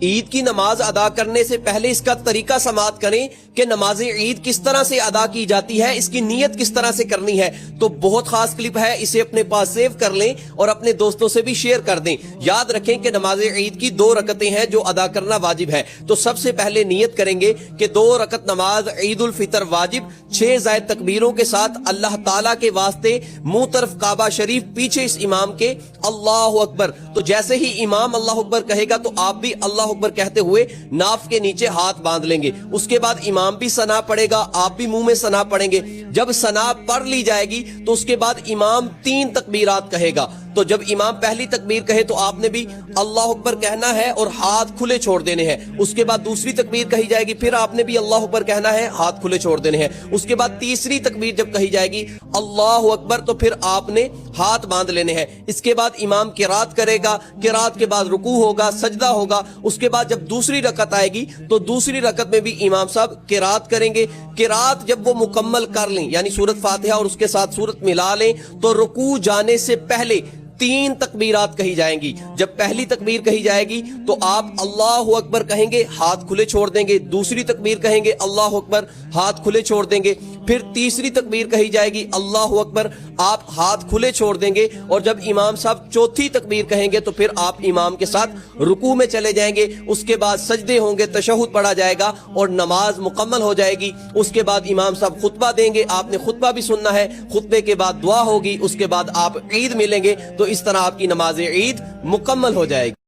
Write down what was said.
عید کی نماز ادا کرنے سے پہلے اس کا طریقہ سماعت کریں کہ نماز عید کس طرح سے ادا کی جاتی ہے، اس کی نیت کس طرح سے کرنی ہے۔ تو بہت خاص کلپ ہے، اسے اپنے پاس سیو کر لیں اور اپنے دوستوں سے بھی شیئر کر دیں۔ یاد رکھیں کہ نماز عید کی 2 رکعتیں ہیں جو ادا کرنا واجب ہے۔ تو سب سے پہلے نیت کریں گے کہ 2 رکعت نماز عید الفطر واجب 6 زائد تکبیروں کے ساتھ اللہ تعالیٰ کے واسطے منہ طرف کعبہ شریف، پیچھے اس امام کے اللہ اکبر۔ تو جیسے ہی امام اللہ اکبر کہے گا تو آپ بھی اللہ اکبر کہتے ہوئے ناف کے نیچے ہاتھ باندھ لیں گے۔ اس کے بعد امام بھی ثنا پڑھے گا، آپ بھی منہ میں ثنا پڑھیں گے۔ جب ثنا پڑھ لی جائے گی تو اس کے بعد امام 3 تکبیرات کہے گا۔ تو جب امام پہلی تکبیر کہے تو آپ نے بھی اللہ اکبر کہنا ہے اور ہاتھ کھلے چھوڑ دینے ہیں۔ اس کے بعد دوسری تکبیر کہی جائے گی، پھر آپ نے بھی اللہ اکبر کہنا ہے، ہاتھ کھلے چھوڑ دینے ہیں۔ اس کے بعد تیسری تکبیر جب کہی جائے گی اللہ اکبر تو پھر آپ نے ہاتھ باندھ لینے ہیں۔ اس کے بعد امام قرات کرے گا، قرات کے بعد رکوع ہوگا، سجدہ ہوگا۔ اس کے بعد جب دوسری رکعت آئے گی تو دوسری رکعت میں بھی امام صاحب قرات کریں گے۔ قرات جب وہ مکمل کر لیں، یعنی سورۃ فاتحہ اور اس کے ساتھ سورت ملا لیں، تو رکوع جانے سے پہلے 3 تکبیرات کہی جائیں گی۔ جب پہلی تکبیر کہی جائے گی تو آپ اللہ اکبر کہیں گے، ہاتھ کھلے چھوڑ دیں گے۔ دوسری تکبیر کہیں گے اللہ اکبر، ہاتھ کھلے چھوڑ دیں گے۔ پھر تیسری تکبیر کہی جائے گی اللہ اکبر، آپ ہاتھ کھلے چھوڑ دیں گے۔ اور جب امام صاحب چوتھی تکبیر کہیں گے تو پھر آپ امام کے ساتھ رکوع میں چلے جائیں گے۔ اس کے بعد سجدے ہوں گے، تشہد پڑھا جائے گا اور نماز مکمل ہو جائے گی۔ اس کے بعد امام صاحب خطبہ دیں گے، آپ نے خطبہ بھی سننا ہے۔ خطبے کے بعد دعا ہوگی، اس کے بعد آپ عید ملیں گے۔ تو اس طرح آپ کی نماز عید مکمل ہو جائے گی۔